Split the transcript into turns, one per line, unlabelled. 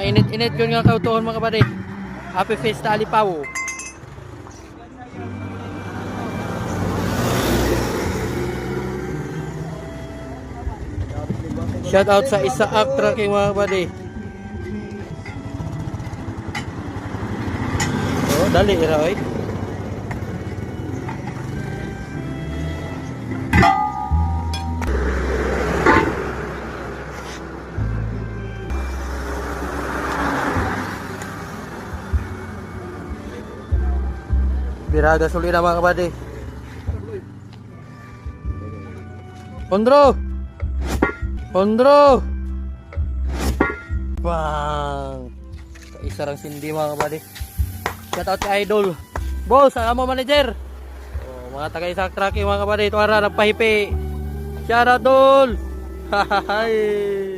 Mainit-init yun nga kautuhon mga kabady. Happy Fiesta Alipaw. Shout out sa Isaak Trucking mga kabady. Oh, dali ira oy. Biraga suli na mga kabady. Pondro! Pondro! Bang! Isa lang sindi mga kabady. Shout out kay Idol. Boss, ang amo manager. Oh, mga taga Isaak Trucking mga kabady. Tuwara, nagpahipi. Shout out Dol! Hahahay!